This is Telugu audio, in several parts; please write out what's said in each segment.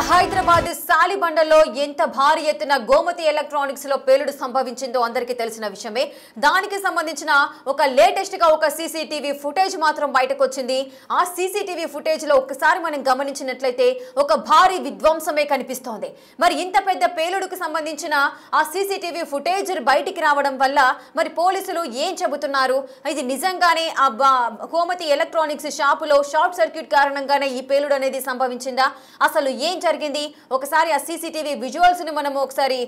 హైదరాబాద్ సాలిబండలో ఎంత భారీ ఎత్తున గోమతి ఎలక్ట్రానిక్స్ లో పేలుడు సంభవించిందో అందరికీ తెలిసిన విషయమే. దానికి సంబంధించిన ఒక లేటెస్ట్ గా ఒక సీసీటీవీ ఫుటేజ్ మాత్రం బయటకు వచ్చింది. ఆ సీసీటీవీ ఫుటేజ్ లో ఒక్కసారి మనం గమనించినట్లయితే ఒక భారీ విధ్వంసమే కనిపిస్తోంది. మరి ఇంత పెద్ద పేలుడుకు సంబంధించిన ఆ సీసీటీవీ ఫుటేజ్ బయటికి రావడం వల్ల మరి పోలీసులు ఏం చెబుతున్నారు? ఇది నిజంగానే ఆ గోమతి ఎలక్ట్రానిక్స్ షాపులో షార్ట్ సర్క్యూట్ కారణంగానే ఈ పేలుడు అనేది సంభవించిందా? అసలు ఏం జరిగింది? ఒకసారి ఆ సీసీటీవీ విజువల్స్ ని మనం ఒకసారి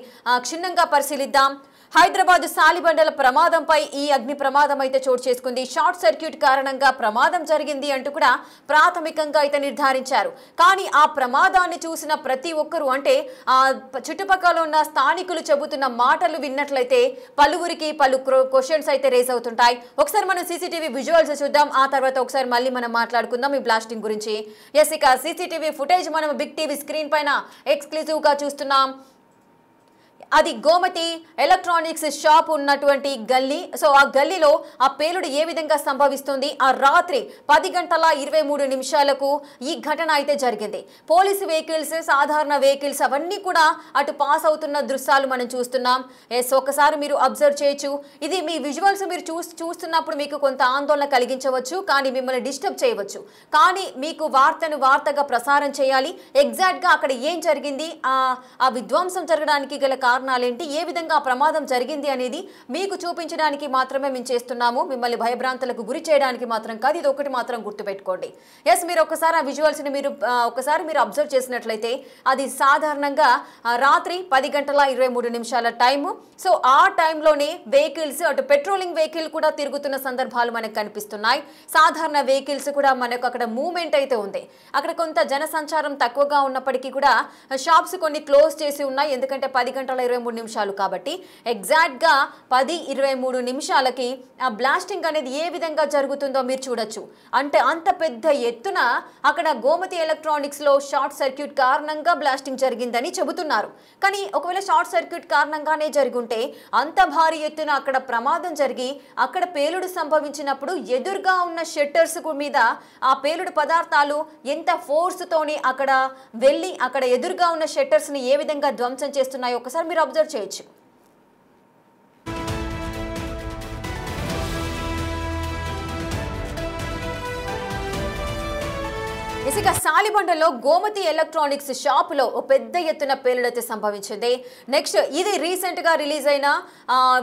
క్షుణ్ణంగా పరిశీలిద్దాం. హైదరాబాద్ సాలిబండల ప్రమాదంపై ఈ అగ్ని ప్రమాదం అయితే చోటు చేసుకుంది. షార్ట్ సర్క్యూట్ కారణంగా ప్రమాదం జరిగింది అంటూ కూడా ప్రాథమికంగా అయితే నిర్ధారించారు. కానీ ఆ ప్రమాదాన్ని చూసిన ప్రతి ఒక్కరూ, అంటే ఆ చుట్టుపక్కల ఉన్న స్థానికులు చెబుతున్న మాటలు విన్నట్లయితే పలువురికి పలు క్వశ్చన్స్ అయితే రేస్ అవుతుంటాయి. ఒకసారి మనం సీసీటీవీ విజువల్స్ చూద్దాం. ఆ తర్వాత ఒకసారి మళ్ళీ మనం మాట్లాడుకుందాం ఈ బ్లాస్టింగ్ గురించి. ఇక సీసీటీవీ ఫుటేజ్ మనం బిగ్ టీవీ స్క్రీన్ పైన ఎక్స్క్లూజివ్ గా చూస్తున్నాం. అది గోమతి ఎలక్ట్రానిక్స్ షాప్ ఉన్నటువంటి గల్లీ. సో ఆ గల్లీలో ఆ పేలుడు ఏ విధంగా సంభవిస్తుంది? ఆ రాత్రి 10:23 ఈ ఘటన అయితే జరిగింది. పోలీసు వెహికల్స్, సాధారణ వెహికల్స్ అవన్నీ కూడా అటు పాస్ అవుతున్న దృశ్యాలు మనం చూస్తున్నాం. ఒకసారి మీరు అబ్జర్వ్ చేయొచ్చు. ఇది మీ విజువల్స్ మీరు చూస్తున్నప్పుడు మీకు కొంత ఆందోళన కలిగించవచ్చు, కానీ మిమ్మల్ని డిస్టర్బ్ చేయవచ్చు. కానీ మీకు వార్తగా ప్రసారం చేయాలి. ఎగ్జాక్ట్ గా అక్కడ ఏం జరిగింది, ఆ విధ్వంసం జరగడానికి గల కారణాలేంటి, ఏ విధంగా ప్రమాదం జరిగింది అనేది మీకు చూపించడానికి మాత్రమే మేము చేస్తున్నాము. మిమ్మల్ని భయభ్రాంతులకు గురి చేయడానికి మాత్రం కాదు. ఇది ఒకటి మాత్రం గుర్తుపెట్టుకోండి. మీరు ఒకసారి ఆ విజువల్స్ ని మీరు అబ్జర్వ్ చేసినట్లయితే అది సాధారణంగా రాత్రి 10:23 టైము. సో ఆ టైంలోనే వెహికల్స్, అటు పెట్రోలింగ్ వెహికల్ కూడా తిరుగుతున్న సందర్భాలు మనకు కనిపిస్తున్నాయి. సాధారణ వెహికల్స్ కూడా మనకు అక్కడ మూవ్మెంట్ అయితే ఉంది. అక్కడ కొంత జనసంచారం తక్కువగా ఉన్నప్పటికీ కూడా షాప్స్ కొన్ని క్లోజ్ చేసి ఉన్నాయి. ఎందుకంటే 10:23 కాబట్టి ఎగ్జాక్ట్ గా 10:23 ఆ బ్లాస్టింగ్ అనేది ఏ విధంగా జరుగుతుందో మీరు చూడొచ్చు. అంటే అంత పెద్ద ఎత్తున అక్కడ గోమతి ఎలక్ట్రానిక్స్ లో షార్ట్ సర్క్యూట్ కారణంగా బ్లాస్టింగ్ జరిగిందని చెబుతున్నారు. కానీ ఒకవేళ షార్ట్ సర్క్యూట్ కారణంగానే జరుగుంటే అంత భారీ ఎత్తున అక్కడ ప్రమాదం జరిగి అక్కడ పేలుడు సంభవించినప్పుడు ఎదురుగా ఉన్న షట్టర్స్ మీద ఆ పేలుడు పదార్థాలు ఎంత ఫోర్స్ తోని అక్కడ వెళ్ళి అక్కడ ఎదురుగా ఉన్న షట్టర్స్ ని ఏ విధంగా ధ్వంసం చేస్తున్నాయో ఒకసారి మీరు అబ్జర్వ్ చేయొచ్చు. ఇక సాలిబండలో గోమతి ఎలక్ట్రానిక్స్ షాప్ లో ఒక పెద్ద ఎత్తున పేలుడైతే సంభవించింది. నెక్స్ట్ ఇది రీసెంట్ గా రిలీజ్ అయిన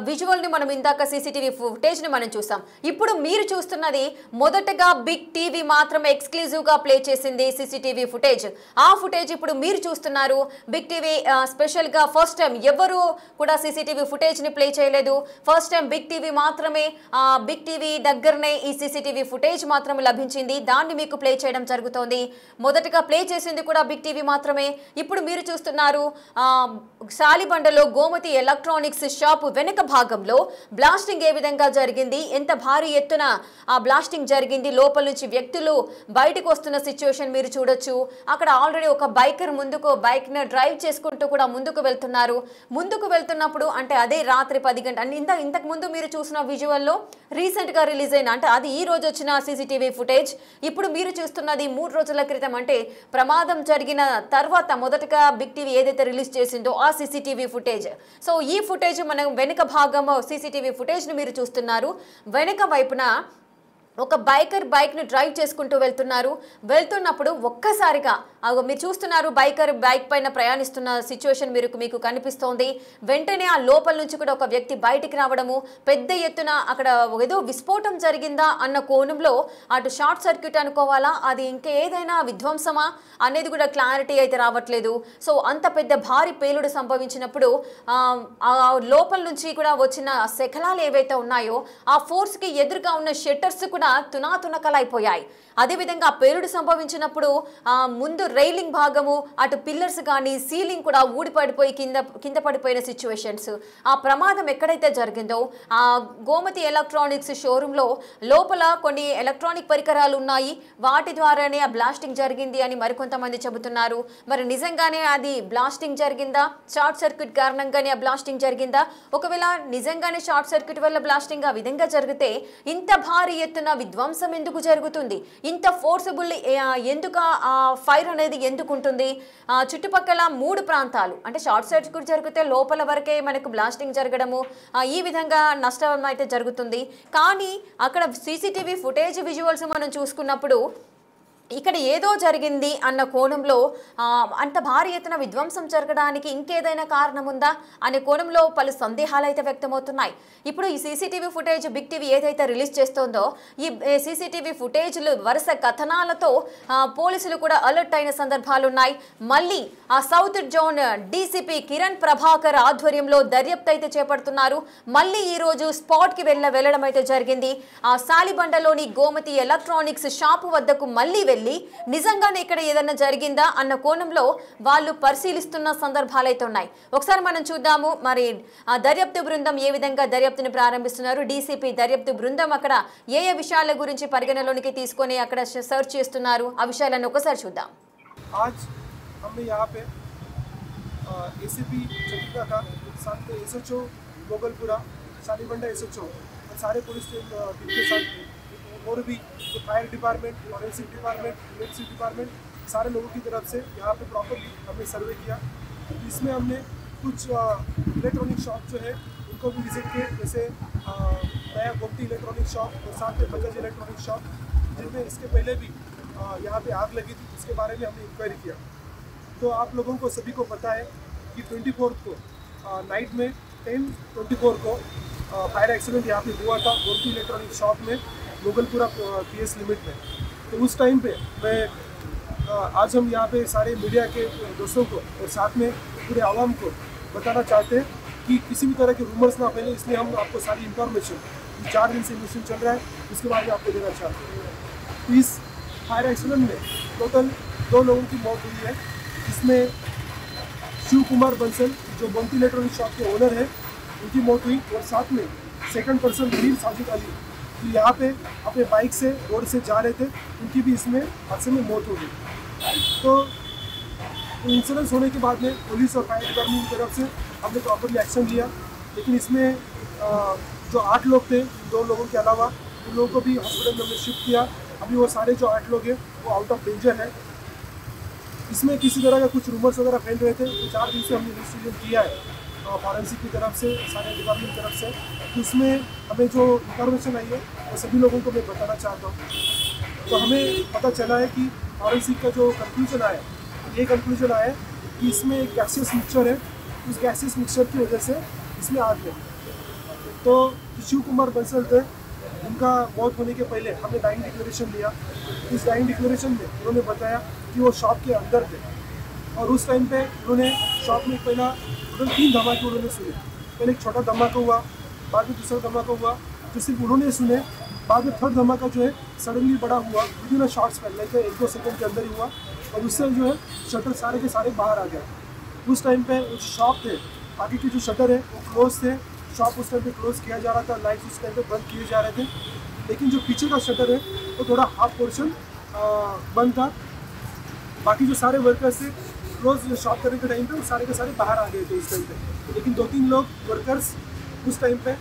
విజువల్ ని మనం ఇందాక సీసీటీవీ ఫుటేజ్ ని మనం చూసాం. ఇప్పుడు మీరు చూస్తున్నది మొదటగా బిగ్ టీవీ మాత్రమే ఎక్స్క్లూజివ్ గా ప్లే చేసింది సీసీటీవీ ఫుటేజ్. ఆ ఫుటేజ్ ఇప్పుడు మీరు చూస్తున్నారు. బిగ్ టీవీ స్పెషల్ గా ఫస్ట్ టైం ఎవరు కూడా సీసీటీవీ ఫుటేజ్ ని ప్లే చేయలేదు. ఫస్ట్ టైం బిగ్ టీవీ మాత్రమే, బిగ్ టీవీ దగ్గరనే ఈ సీసీటీవీ ఫుటేజ్ మాత్రమే లభించింది. దాన్ని మీకు ప్లే చేయడం జరుగుతోంది. మొదటగా ప్లే చేసింది కూడా బిగ్ టీవీ మాత్రమే. ఇప్పుడు మీరు చూస్తున్నారు సాలిబండలో గోమతి ఎలక్ట్రానిక్స్ షాప్ వెనుక భాగంలో బ్లాస్టింగ్ ఏ విధంగా జరిగింది, ఎంత భారీ ఎత్తున ఆ బ్లాస్టింగ్ జరిగింది, లోపల నుంచి వ్యక్తులు బయటకు వస్తున్న సిచ్యువేషన్ మీరు చూడొచ్చు. అక్కడ ఆల్రెడీ ఒక బైకర్ బైక్ ని డ్రైవ్ చేసుకుంటూ కూడా ముందుకు వెళ్తున్నప్పుడు, అంటే అదే రాత్రి 10 గంటల ఇంతకు ముందు మీరు చూసిన విజువల్లో రీసెంట్ గా రిలీజ్ అయిన, అంటే అది ఈ రోజు వచ్చిన సీసీటీవీ ఫుటేజ్. ఇప్పుడు మీరు చూస్తున్నది 3 రోజుల క్రితం, అంటే ప్రమాదం జరిగిన తర్వాత మొదటగా బిగ్ టీవీ ఏదైతే రిలీజ్ చేసిందో ఆ సీసీటీవీ ఫుటేజ్. సో ఈ ఫుటేజ్ మనం వెనుక భాగం సీసీటీవీ ఫుటేజ్ ని మీరు చూస్తున్నారు. వెనుక వైపున ఒక బైకర్ బైక్ ని డ్రైవ్ చేసుకుంటూ వెళ్తున్నప్పుడు ఒక్కసారిగా మీరు చూస్తున్నారు బైకర్ బైక్ పైన ప్రయాణిస్తున్న సిచ్యువేషన్ మీకు కనిపిస్తోంది. వెంటనే ఆ లోపల నుంచి కూడా ఒక వ్యక్తి బయటికి రావడము, పెద్ద ఎత్తున అక్కడ ఏదో విస్ఫోటం జరిగిందా అన్న కోణంలో అటు షార్ట్ సర్క్యూట్ అనుకోవాలా, అది ఇంకా ఏదైనా విధ్వంసమా అనేది కూడా క్లారిటీ అయితే రావట్లేదు. సో అంత పెద్ద భారీ పేలుడు సంభవించినప్పుడు ఆ లోపల నుంచి కూడా వచ్చిన శకలాలు ఏవైతే ఉన్నాయో ఆ ఫోర్స్ కి ఎదురుగా ఉన్న షట్టర్స్ కూడా తునాతునకలైపోయాయి. అదేవిధంగా పేలుడు సంభవించినప్పుడు ముందు రైలింగ్ భాగము, అటు పిల్లర్స్ కానీ సీలింగ్ కూడా ఊడిపడిపోయి కింద పడిపోయిన సిచ్యువేషన్స్. ఆ ప్రమాదం ఎక్కడైతే జరిగిందో ఆ గోమతి ఎలక్ట్రానిక్స్ షోరూంలో లోపల కొన్ని ఎలక్ట్రానిక్ పరికరాలు ఉన్నాయి. వాటి ద్వారానే ఆ బ్లాస్టింగ్ జరిగింది అని మరికొంతమంది చెబుతున్నారు. మరి నిజంగానే అది బ్లాస్టింగ్ జరిగిందా, షార్ట్ సర్క్యూట్ కారణంగానే ఆ బ్లాస్టింగ్ జరిగిందా? ఒకవేళ నిజంగానే షార్ట్ సర్క్యూట్ వల్ల బ్లాస్టింగ్ ఆ విధంగా జరిగితే ఇంత భారీ ఎత్తున విధ్వంసం ఎందుకు జరుగుతుంది, ఇంత ఫోర్సబుల్ ఎందుకు ఆ ఫైర్ అనేది ఎందుకు ఉంటుంది? చుట్టుపక్కల 3 ప్రాంతాలు అంటే షార్ట్ సర్క్యూట్ జరిగితే లోపల వరకే మనకు బ్లాస్టింగ్ జరగడము, ఈ విధంగా నష్టం అయితే జరుగుతుంది. కానీ అక్కడ సీసీటీవీ ఫుటేజ్ విజువల్స్ మనం చూసుకున్నప్పుడు ఇక్కడ ఏదో జరిగింది అన్న కోణంలో అంత భారీ ఎత్తున విధ్వంసం జరగడానికి ఇంకేదైనా కారణం ఉందా అనే కోణంలో పలు సందేహాలు అయితే వ్యక్తమవుతున్నాయి. ఇప్పుడు ఈ సీసీటీవీ ఫుటేజ్ బిగ్ టీవీ ఏదైతే రిలీజ్ చేస్తోందో ఈ సీసీటీవీ ఫుటేజ్లు వరుస కథనాలతో పోలీసులు కూడా అలర్ట్ అయిన సందర్భాలు ఉన్నాయి. మళ్ళీ ఆ south zone DCP Kiran Prabhakar ఆధ్వర్యంలో దర్యాప్తు అయితే చేపడుతున్నారు. మళ్ళీ ఈ రోజు స్పాట్కి వెళ్ళడం అయితే జరిగింది. ఆ సాలిబండలోని గోమతి ఎలక్ట్రానిక్స్ షాపు వద్దకు మళ్ళీ నిజంగానే ఇక్కడ ఏదైనా జరిగిందా అన్న కోణంలో వాళ్ళు పరిశీలిస్తున్న సందర్భాలు అయితే ఉన్నాయి. ఒకసారి మనం చూద్దాము మరి ఆ దర్యాప్తు బృందం ఏ విధంగా దర్యాప్తుని ప్రారంభిస్తున్నారు, డీసీపీ దర్యాప్తు బృందం అక్కడ ఏ విషయాల గురించి పరిగణలోనికి తీసుకొని అక్కడ సర్చ్ చేస్తున్నారు, ఆ విషయాలను ఒకసారి చూద్దాం. आज हमने यहाँ पे एसीपी चंद्रिका का साथ में एसएचओ मोगलपुरा, सालीबंडा एसएचओ और सारे पुलिस टीम के साथ और भी जो fire department, forensic department, electricity department, सारे लोगों की तरफ से यहाँ पे प्रॉपरली हमने सर्वे किया. इसमें हमने कुछ इलेक्ट्रॉनिक शॉप जो है उनको भी विजिट किए, जैसे नया गोमती इलेक्ट्रॉनिक शॉप और साथ में पंकज इलेक्ट्रॉनिक शॉप, जिनमें इसके पहले भी यहाँ पे आग लगी थी, उसके बारे में हमने इंक्वायरी किया. तो आप लोगों को सभी को पता है कि 24 को नाइट में 10:24 को फायर एक्सीडेंट यहाँ पे हुआ था गोमती इलेक्ट्रॉनिक शॉप में, मोगलपुरा पीएस लिमिट में. तो उस टाइम पे मैं आज हम यहाँ पे सारे मीडिया के दोस्तों को और साथ में पूरे आवाम को बताना चाहते हैं कि किसी भी तरह के रूमर्स ना फैले, इसलिए हम आपको सारी इन्फॉर्मेशन 4 दिन से इन्वेस्टिगेशन चल रहा है उसके बारे में आपको देना चाहते हैं. इस फायर एक्सीडेंट में टोटल 2 लोगों की मौत हुई है. इसमें शिव कुमार बंसल जो गोमती इलेक्ट्रॉनिक शॉप के ओनर है उनकी मौत हुई, और साथ में सेकंड पर्सन मीर साजिद अली जो यहाँ पे अपने बाइक से रोड से जा रहे थे, उनकी भी इसमें हादसे में मौत हो गई. तो इंसिडेंस होने के बाद में पुलिस और फायर डिपार्टमेंट की तरफ से हमने प्रॉपरली एक्शन लिया, लेकिन इसमें जो 8 लोग थे, 2 लोगों के अलावा उन लोगों को भी हॉस्पिटल में हमने शिफ्ट किया. अभी वो सारे जो 8 लोग हैं वो आउट ऑफ डेंजर है. इसमें किसी तरह का कुछ रूमर्स वगैरह फैल रहे थे, तो 4 दिन से हमने इन्वेस्टिगेशन किया है फॉरेंसिक की तरफ से, सारे डिपार्टमेंट की तरफ से. तो उसमें हमें जो इंफॉर्मेशन आई है वो सभी लोगों को मैं बताना चाहता हूँ. तो हमें पता चला है कि फॉरेंसिक का जो कंक्लूजन आया, ये कंक्लूजन आया कि इसमें एक गैसियस मिक्सचर है, उस गैसियस मिक्सचर की वजह से इसमें आग लगी. तो शिव कुमार बंसल थे, उनका मौत होने के पहले हमने डाइंग डिक्लेरेशन लिया. इस डाइंग डिक्लेरेशन में उन्होंने बताया कि वो शॉप के अंदर थे, और उस टाइम पे उन्होंने शॉप में पहला 3 धमाके उन्होंने सुने. पहले एक छोटा धमाका हुआ, बाद में दूसरा धमाका हुआ जो सिर्फ उन्होंने सुने. बाद में थर्ड धमाका जो है सडनली बड़ा हुआ, विदिन अ शॉर्ट्स में लाइक 1-2 सेकंड के अंदर ही हुआ, और उससे जो है शटर सारे के सारे बाहर आ गए. उस टाइम पे जो शॉप थे, आगे की जो शटर है वो क्लोज थे, शॉप उस टाइम पे क्लोज किया जा रहा था, लाइट्स उस टाइम पे बंद किए जा रहे थे. लेकिन जो पीछे का शटर है वो थोड़ा हाफ पोर्शन बंद था. बाकी जो सारे वर्कर्स थे क्लोज शॉप करने के टाइम पे वो सारे के सारे बाहर आ गए थे इस टाइम पे. लेकिन 2-3 लोग वर्कर्स उस टाइम पे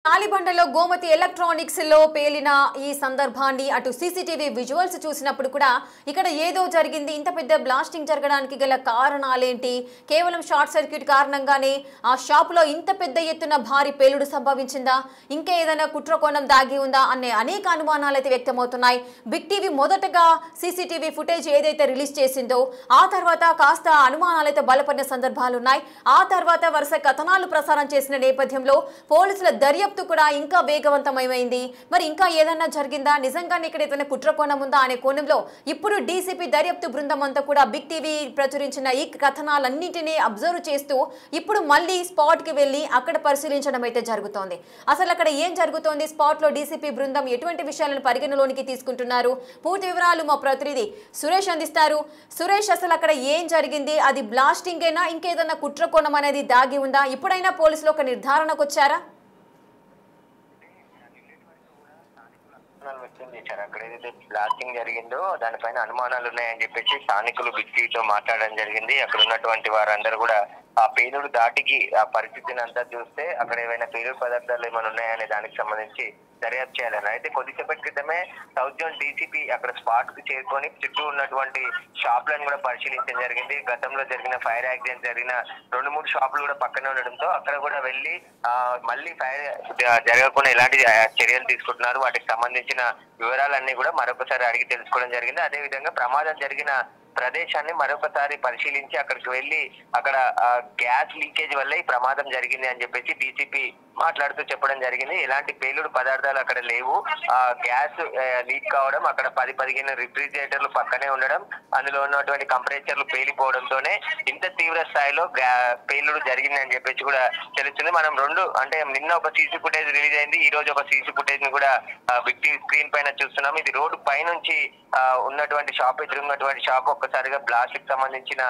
సాలిబండలో గోమతి ఎలక్ట్రానిక్స్ లో పేలిన ఈ సందర్భాన్ని అటు సీసీటీవీ విజువల్స్ చూసినప్పుడు కూడా ఇక్కడ ఏదో జరిగింది, ఇంత పెద్ద బ్లాస్టింగ్ జరగడానికి గల కారణాలేంటి, కేవలం షార్ట్ సర్క్యూట్ కారణంగానే ఆ షాప్ లో ఇంత పెద్ద ఎత్తున భారీ పేలుడు సంభవించిందా, ఇంకా ఏదైనా కుట్రకోణం దాగి ఉందా అనే అనేక అనుమానాలు అయితే వ్యక్తమవుతున్నాయి. బిగ్ టీవీ మొదటగా సీసీటీవీ ఫుటేజ్ ఏదైతే రిలీజ్ చేసిందో ఆ తర్వాత కాస్త అనుమానాలు అయితే బలపడిన సందర్భాలు ఉన్నాయి. ఆ తర్వాత వరుస కథనాలు ప్రసారం చేసిన నేపథ్యంలో పోలీసుల దర్యాప్తు కూడా ఇంకా వేగవంతమైంది. మరి ఇంకా ఏదైనా జరిగిందా, నిజంగానే ఇక్కడ ఏదైనా కుట్రకోణం ఉందా అనే కోణంలో ఇప్పుడు డీసీపీ దర్యాప్తు బృందం అంతా కూడా బిగ్ టీవీ ప్రచురించిన ఈ కథనాలన్నింటినీ అబ్జర్వ్ చేస్తూ ఇప్పుడు మళ్ళీ స్పాట్ కి వెళ్ళి అక్కడ పరిశీలించడం అయితే జరుగుతోంది. అసలు అక్కడ ఏం జరుగుతోంది, స్పాట్ లో డీసీపీ బృందం ఎటువంటి విషయాలను పరిగణలోనికి తీసుకుంటున్నారు, పూర్తి వివరాలు మా ప్రతినిధి సురేష్ అందిస్తారు. సురేష్, అసలు అక్కడ ఏం జరిగింది, అది బ్లాస్టింగ్ అయినా ఇంకేదైనా కుట్రకోణం అనేది దాగి ఉందా, ఇప్పుడైనా పోలీసులు ఒక నిర్ధారణకు వచ్చారా? వ్యక్తం చేశారు. అక్కడ ఏదైతే బ్లాస్టింగ్ జరిగిందో దానిపైన అనుమానాలు ఉన్నాయని చెప్పేసి స్థానికులు బిగ్ టీవీతో మాట్లాడడం జరిగింది. అక్కడ ఉన్నటువంటి వారందరూ కూడా ఆ పేలుడు దాటికి ఆ పరిస్థితిని అంతా చూస్తే అక్కడ ఏమైనా పేలుడు పదార్థాలు ఏమైనా ఉన్నాయనే దానికి సంబంధించి దర్యాప్తు చేయాలని. అయితే కొద్దిసేపటి క్రితమే సౌత్ జోన్ డీసీపీ అక్కడ స్పాట్ కు చేరుకొని చుట్టూ ఉన్నటువంటి షాపులను కూడా పరిశీలించడం జరిగింది. గతంలో జరిగిన ఫైర్ యాక్సిడెంట్ జరిగిన 2-3 షాపులు కూడా పక్కనే ఉండడంతో అక్కడ కూడా వెళ్లి మళ్ళీ ఫైర్ జరగకుండా ఎలాంటి చర్యలు తీసుకుంటున్నారు, వాటికి సంబంధించిన వివరాలన్నీ కూడా మరొకసారి అడిగి తెలుసుకోవడం జరిగింది. అదే విధంగా ప్రమాదం జరిగిన ప్రదేశాన్ని మరొకసారి పరిశీలించి అక్కడికి వెళ్లి అక్కడ గ్యాస్ లీకేజ్ వల్ల ఈ ప్రమాదం జరిగింది అని చెప్పేసి డీసీపీ మాట్లాడుతూ చెప్పడం జరిగింది. ఎలాంటి పేలుడు పదార్థాలు అక్కడ లేవు, గ్యాస్ లీక్ కావడం, అక్కడ 10-15 రిఫ్రిజిరేటర్లు పక్కనే ఉండడం, అందులో ఉన్నటువంటి కంప్రెసర్లు పేలిపోవడంతోనే ఇంత తీవ్ర స్థాయిలో పేలుడు జరిగింది అని చెప్పేసి కూడా తెలుస్తుంది. మనం నిన్న ఒక సీసీ ఫుటేజ్ రిలీజ్ అయింది, ఈ రోజు ఒక సీసీ ఫుటేజ్ ని కూడా బిగ్ టీవీ స్క్రీన్ పైన చూస్తున్నాం. ఇది రోడ్డు పై నుంచి ఉన్నటువంటి షాప్, ఎదురున్నటువంటి షాప్ ఒక్కసారిగా బ్లాస్ట్ కి సంబంధించిన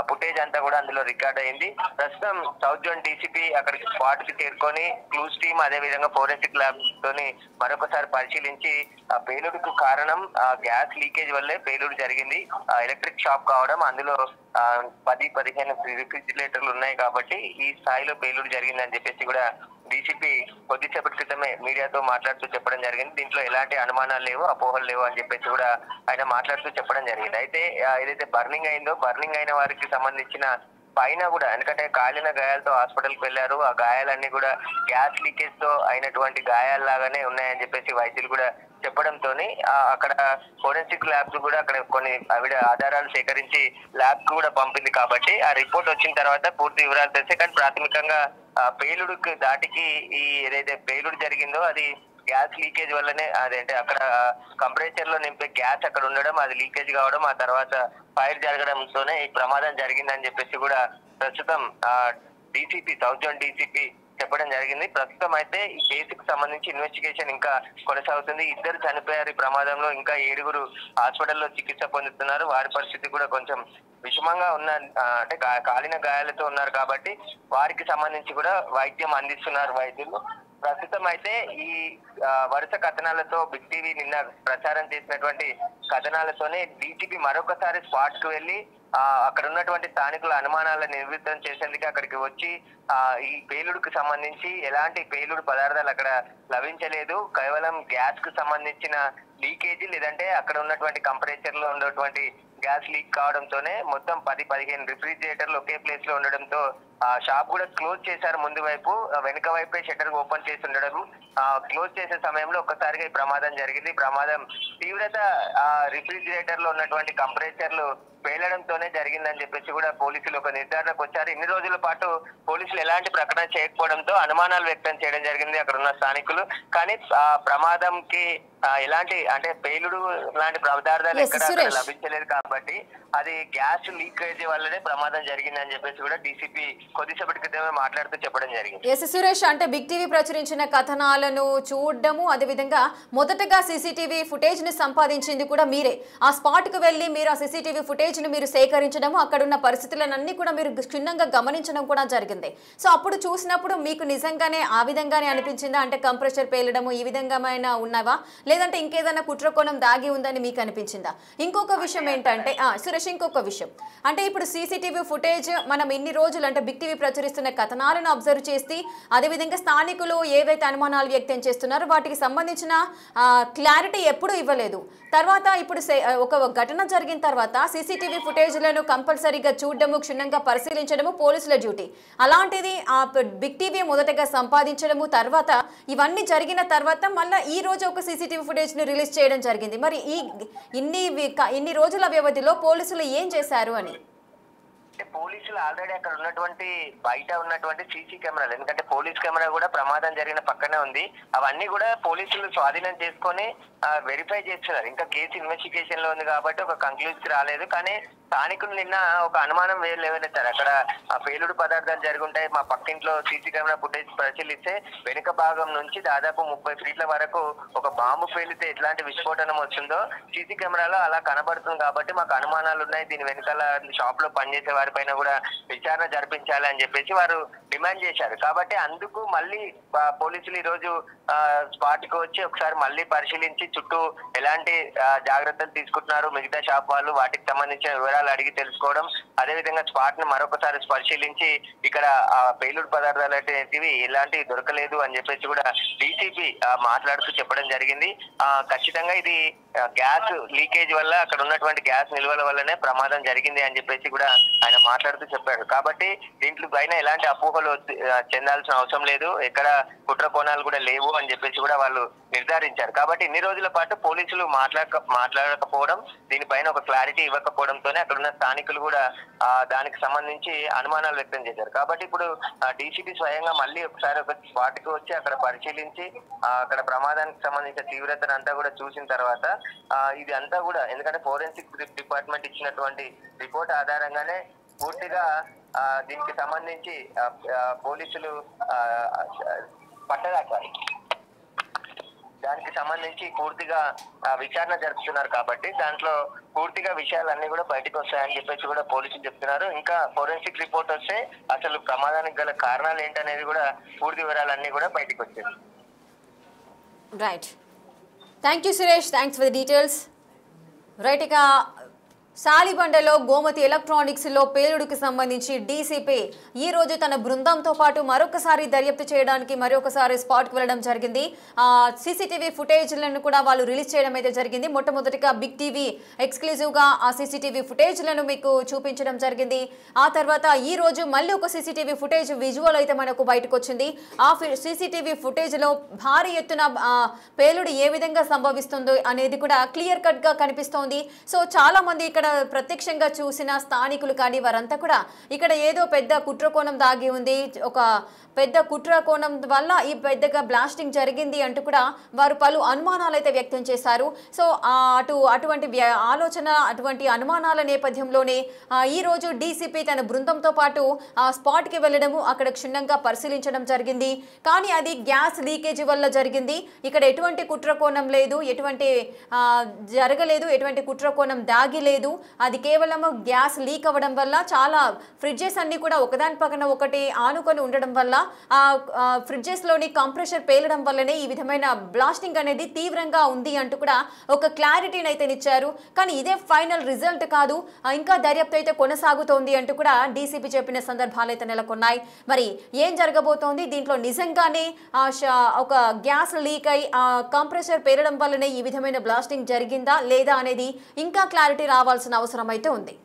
ఫుటేజ్ అంతా కూడా అందులో రికార్డ్ అయింది. ప్రస్తుతం సౌత్ జోన్ డీసీపీ అక్కడికి స్పాట్ కి చేరుకొని క్లూస్ టీమ్ అదే విధంగా ఫోరెన్సిక్ ల్యాబ్ తోని మరొకసారి పరిశీలించి ఆ పేలుడుకు కారణం గ్యాస్ లీకేజ్ వల్లే పేలుడు జరిగింది, ఎలక్ట్రిక్ షాప్ కావడం, అందులో 10-15 రిఫ్రిజిరేటర్లు ఉన్నాయి కాబట్టి ఈ స్థాయిలో పేలుడు జరిగిందని చెప్పేసి కూడా డీసీపీ కొద్దిసేపటి క్రితమే మీడియాతో మాట్లాడుతూ చెప్పడం జరిగింది. దీంట్లో ఎలాంటి అనుమానాలు లేవు, అపోహలు లేవు అని చెప్పేసి కూడా ఆయన మాట్లాడుతూ చెప్పడం జరిగింది. అయితే ఏదైతే బర్నింగ్ అయిందో, బర్నింగ్ అయిన వారికి సంబంధించిన పైన కూడా, ఎందుకంటే కాలిన గాయాలతో హాస్పిటల్ కి వెళ్లారు, ఆ గాయాలన్నీ కూడా గ్యాస్ లీకేజ్ తో అయినటువంటి గాయాల్లాగానే ఉన్నాయని చెప్పేసి వైద్యులు కూడా చెప్పడంతో అక్కడ ఫోరెన్సిక్ ల్యాబ్స్ కూడా అక్కడ కొన్ని ఆధారాలు సేకరించి ల్యాబ్ కూడా పంపింది. కాబట్టి ఆ రిపోర్ట్ వచ్చిన తర్వాత పూర్తి వివరాలు తెలిసే, కానీ ప్రాథమికంగా పేలుడుకి దాటికి ఈ ఏదైతే పేలుడు జరిగిందో అది గ్యాస్ లీకేజ్ వల్లనే, అదేంటే అక్కడ కంప్రెసర్ లో నింపే గ్యాస్ అక్కడ ఉండడం, అది లీకేజ్ కావడం, ఆ తర్వాత ఫైర్ జరగడంతోనే ఈ ప్రమాదం జరిగిందని చెప్పేసి కూడా ప్రస్తుతం డీసీపీ, సౌత్ జోన్ డీసీపీ చెప్పడం జరిగింది. ప్రస్తుతం అయితే ఈ కేసుకు సంబంధించి ఇన్వెస్టిగేషన్ ఇంకా కొనసాగుతుంది. 2 చనిపోయారు ఈ ప్రమాదంలో, ఇంకా 7 హాస్పిటల్లో చికిత్స పొందుతున్నారు. వారి పరిస్థితి కూడా కొంచెం విషమంగా ఉన్న, అంటే కాలిన గాయాలతో ఉన్నారు కాబట్టి వారికి సంబంధించి కూడా వైద్యం అందిస్తున్నారు వైద్యులు. ప్రస్తుతం అయితే ఈ వరుస కథనాలతో బిగ్ టీవీ నిన్న ప్రచారం చేసినటువంటి కథనాలతోనే డీసీపీ మరొకసారి స్పాట్ కు వెళ్లి అక్కడ ఉన్నటువంటి స్థానికుల అనుమానాలను నివృత్తం చేసేందుకు అక్కడికి వచ్చి ఈ పేలుడుకు సంబంధించి ఎలాంటి పేలుడు పదార్థాలు అక్కడ లభించలేదు, కేవలం గ్యాస్ కు సంబంధించిన లీకేజీ లేదంటే అక్కడ ఉన్నటువంటి కంప్రెసర్ లో ఉన్నటువంటి గ్యాస్ లీక్ కావడంతోనే మొత్తం 10-15 రిఫ్రిజిరేటర్లు ఒకే ప్లేస్ లో ఉండడంతో ఆ షాప్ కూడా క్లోజ్ చేశారు. ముందు వైపు, వెనుక వైపే షట్టర్ ఓపెన్ చేసి ఉండడం, క్లోజ్ చేసే సమయంలో ఒక్కసారిగా ఈ ప్రమాదం జరిగింది. ప్రమాదం తీవ్రత రిఫ్రిజిరేటర్ లో ఉన్నటువంటి కంప్రెసర్లు పేలడంతోనే జరిగిందని చెప్పేసి కూడా పోలీసులు ఒక నిర్ధారణకు వచ్చారు. ఇన్ని రోజుల పాటు పోలీసులు ఎలాంటి ప్రకటన చేయకపోవడంతో అనుమానాలు వ్యక్తం చేయడం జరిగింది అక్కడ ఉన్న స్థానికులు. కానీ ప్రమాదంకి ఎలాంటి, అంటే పేలుడు లాంటి పదార్థాలు ఎక్కడ లభించలేదు కాబట్టి అది గ్యాస్ లీకేజ్ వల్లనే ప్రమాదం జరిగిందని చెప్పేసి కూడా డీసీపీ కొద్దిసేపటి క్రితమే మాట్లాడుతూ చెప్పడం జరిగింది. ఎస్ సురేష్, అంటే బిగ్ టీవీ ప్రచురించిన కథనాలను చూడడము, అదేవిధంగా మొదటగా సీసీటీవీ ఫుటేజ్ ని సంపాదించింది కూడా మీరే. ఆ స్పాట్ కు వెళ్లి మీరు ఆ సీసీటీవీ ఫుటేజ్ ను మీరు సేకరించడము, అక్కడున్న పరిస్థితులన్నీ కూడా మీరు క్షుణ్ణంగా గమనించడం కూడా జరిగింది. సో అప్పుడు చూసినప్పుడు మీకు నిజంగానే ఆ విధంగానే అనిపించిందా? అంటే కంప్రెసర్ పేలడము ఈ విధంగా ఉన్నవా, లేదంటే ఇంకేదైనా కుట్రకోణం దాగి ఉందని మీకు అనిపించిందా? ఇంకొక విషయం ఏంటంటే సురేష్, ఇంకొక విషయం అంటే ఇప్పుడు సీసీటీవీ ఫుటేజ్ మనం ఇన్ని రోజులు అంటే బిగ్ టీవీ ప్రచురిస్తున్న కథనాలను అబ్జర్వ్ చేసి, అదేవిధంగా స్థానికులు ఏవైతే అనుమానాలు వ్యక్తం చేస్తున్నారో వాటికి సంబంధించిన క్లారిటీ ఎప్పుడూ ఇవ్వలేదు. తర్వాత ఇప్పుడు ఒక ఘటన జరిగిన తర్వాత సీసీటీవీ ఫుటేజ్లను కంపల్సరీగా చూడడము, క్షుణ్ణంగా పరిశీలించడము పోలీసుల డ్యూటీ. అలాంటిది బిగ్ టీవీ మొదటగా సంపాదించడము, తర్వాత ఇవన్నీ జరిగిన తర్వాత మళ్ళీ ఈ రోజు ఒక సీసీటీవీ ఫుటేజ్ ని రిలీజ్ చేయడం జరిగింది. మరి ఇన్ని రోజుల వ్యవధిలో పోలీసులు ఏం చేశారు అని? పోలీసులు ఆల్రెడీ అక్కడ ఉన్నటువంటి బయట ఉన్నటువంటి సీసీ కెమెరాలు, ఎందుకంటే పోలీస్ కెమెరా కూడా ప్రమాదం జరిగిన పక్కనే ఉంది, అవన్నీ కూడా పోలీసులు స్వాధీనం చేసుకొని వెరిఫై చేస్తున్నారు. ఇంకా కేసు ఇన్వెస్టిగేషన్ లో ఉంది కాబట్టి ఒక కంక్లూజన్ రాలేదు. కానీ స్థానికులు నిన్న ఒక అనుమానం లేవనెత్తారు. అక్కడ ఆ పేలుడు పదార్థాలు జరుగుంటాయి, మా పక్కింట్లో సీసీ కెమెరా ఫుటేజ్ పరిశీలిస్తే వెనుక భాగం నుంచి దాదాపు 30 ఫీట్ల వరకు ఒక బాంబు పేలితే ఎట్లాంటి విస్ఫోటనం వస్తుందో సీసీ కెమెరాలో అలా కనబడుతుంది. కాబట్టి మాకు అనుమానాలు ఉన్నాయి, దీని వెనకాల షాప్ లో పనిచేసే వారిపైన కూడా విచారణ జరిపించాలి అని చెప్పేసి వారు డిమాండ్ చేశారు. కాబట్టి అందుకు మళ్ళీ పోలీసులు ఈ రోజు స్పాట్ కు వచ్చి ఒకసారి మళ్ళీ పరిశీలించి చుట్టూ ఎలాంటి జాగ్రత్తలు తీసుకుంటున్నారు మిగతా షాప్ వాళ్ళు, వాటికి సంబంధించిన వివరాలు అడిగి తెలుసుకోవడం, అదేవిధంగా స్పాట్ ని మరొకసారి పరిశీలించి ఇక్కడ పేలుడు పదార్థాలు అనేటివి ఇలాంటివి దొరకలేదు అని చెప్పేసి కూడా డీసీపీ మాట్లాడుతూ చెప్పడం జరిగింది. ఖచ్చితంగా ఇది గ్యాస్ లీకేజ్ వల్ల, అక్కడ ఉన్నటువంటి గ్యాస్ నిల్వల వల్లనే ప్రమాదం జరిగింది అని చెప్పేసి కూడా ఆయన మాట్లాడుతూ చెప్పాడు. కాబట్టి దీంట్లో పైన ఎలాంటి అపోహలు చెందాల్సిన అవసరం లేదు, ఎక్కడ కుట్ర కోణాలు కూడా లేవు అని చెప్పేసి కూడా వాళ్ళు నిర్ధారించారు. కాబట్టి ఇన్ని రోజుల పాటు పోలీసులు మాట్లాడకపోవడం, దీనిపైన ఒక క్లారిటీ ఇవ్వకపోవడంతోనే అక్కడ ఉన్న స్థానికులు కూడా దానికి సంబంధించి అనుమానాలు వ్యక్తం చేశారు. కాబట్టి ఇప్పుడు డీసీపీ స్వయంగా మళ్ళీ ఒకసారి ఒక స్పాట్ కి వచ్చి అక్కడ పరిశీలించి అక్కడ ప్రమాదానికి సంబంధించిన తీవ్రతను అంతా కూడా చూసిన తర్వాత ఇది అంతా కూడా, ఎందుకంటే ఫోరెన్సిక్ డిపార్ట్మెంట్ ఇచ్చినటువంటి రిపోర్ట్ ఆధారంగానే పూర్తిగా దీనికి సంబంధించి పోలీసులు పట్టదాకారు, దానికి సంబంధించి పూర్తిగా విచారణ జరుపుతున్నారు. కాబట్టి దాంట్లో పూర్తిగా విషయాలన్నీ కూడా బయటకు వస్తాయని చెప్పేసి కూడా పోలీసులు చెప్తున్నారు. ఇంకా ఫోరెన్సిక్ రిపోర్ట్ వస్తే అసలు ప్రమాదానికి గల కారణాలు ఏంటనేది కూడా పూర్తి వివరాలన్నీ కూడా బయటకు వచ్చాయి. Right, thank you Suresh, thanks for the details. Right, ఇక సాలిబండలో గోమతి ఎలక్ట్రానిక్స్లో పేలుడుకు సంబంధించి డీసీపీ ఈ రోజు తన బృందంతో పాటు మరొకసారి దర్యాప్తు చేయడానికి మరొకసారి స్పాట్కి వెళ్ళడం జరిగింది. సీసీటీవీ ఫుటేజ్లను కూడా వాళ్ళు రిలీజ్ చేయడం అయితే జరిగింది. మొట్టమొదటిగా బిగ్ టీవీ ఎక్స్క్లూజివ్గా ఆ సీసీటీవీ ఫుటేజ్లను మీకు చూపించడం జరిగింది. ఆ తర్వాత ఈ రోజు మళ్ళీ ఒక సీసీటీవీ ఫుటేజ్ విజువల్ అయితే మనకు బయటకు వచ్చింది. ఆ సీసీటీవీ ఫుటేజ్లో భారీ ఎత్తున పేలుడు ఏ విధంగా సంభవిస్తుందో అనేది కూడా క్లియర్ కట్గా కనిపిస్తోంది. సో చాలా మంది ఇక్కడ ప్రత్యక్షంగా చూసిన స్థానికులు కానీ వారంతా కూడా ఇక్కడ ఏదో పెద్ద కుట్రకోణం దాగి ఉంది, ఒక పెద్ద కుట్రకోణం వల్ల ఈ పెద్దగా బ్లాస్టింగ్ జరిగింది అంటూ కూడా వారు పలు అనుమానాలు అయితే వ్యక్తం చేశారు. సో అటువంటి ఆలోచన, అటువంటి అనుమానాల నేపథ్యంలోనే ఈ రోజు డీసీపీ తన బృందంతో పాటు స్పాట్కి వెళ్ళడము, అక్కడ క్షుణ్ణంగా పరిశీలించడం జరిగింది. కానీ అది గ్యాస్ లీకేజ్ వల్ల జరిగింది. ఇక్కడ ఎటువంటి కుట్రకోణం లేదు, ఎటువంటి జరగలేదు, ఎటువంటి కుట్రకోణం దాగి లేదు. అది కేవలం గ్యాస్ లీక్ అవ్వడం వల్ల చాలా ఫ్రిడ్జెస్ అన్ని కూడా ఒకదాని పక్కన ఒకటి ఆనుకొని ఉండడం వల్ల ఆ ఫ్రిడ్జెస్ లోని కంప్రెషర్ పేలడం వల్లనే ఈ విధమైన బ్లాస్టింగ్ అనేది తీవ్రంగా ఉంది అంటూ కూడా ఒక క్లారిటీని అయితే ఇచ్చారు. కానీ ఇదే ఫైనల్ రిజల్ట్ కాదు, ఇంకా దర్యాప్తు అయితే కొనసాగుతోంది అంటూ కూడా డీసీపీ చెప్పిన సందర్భాలు అయితే నెలకొన్నాయి. మరి ఏం జరగబోతోంది, దీంట్లో నిజంగానే ఒక గ్యాస్ లీక్ అయి కంప్రెషర్ పేలడం వల్లనే ఈ విధమైన బ్లాస్టింగ్ జరిగిందా లేదా అనేది ఇంకా క్లారిటీ రావాల్సిన అవసరం అయితే ఉంది.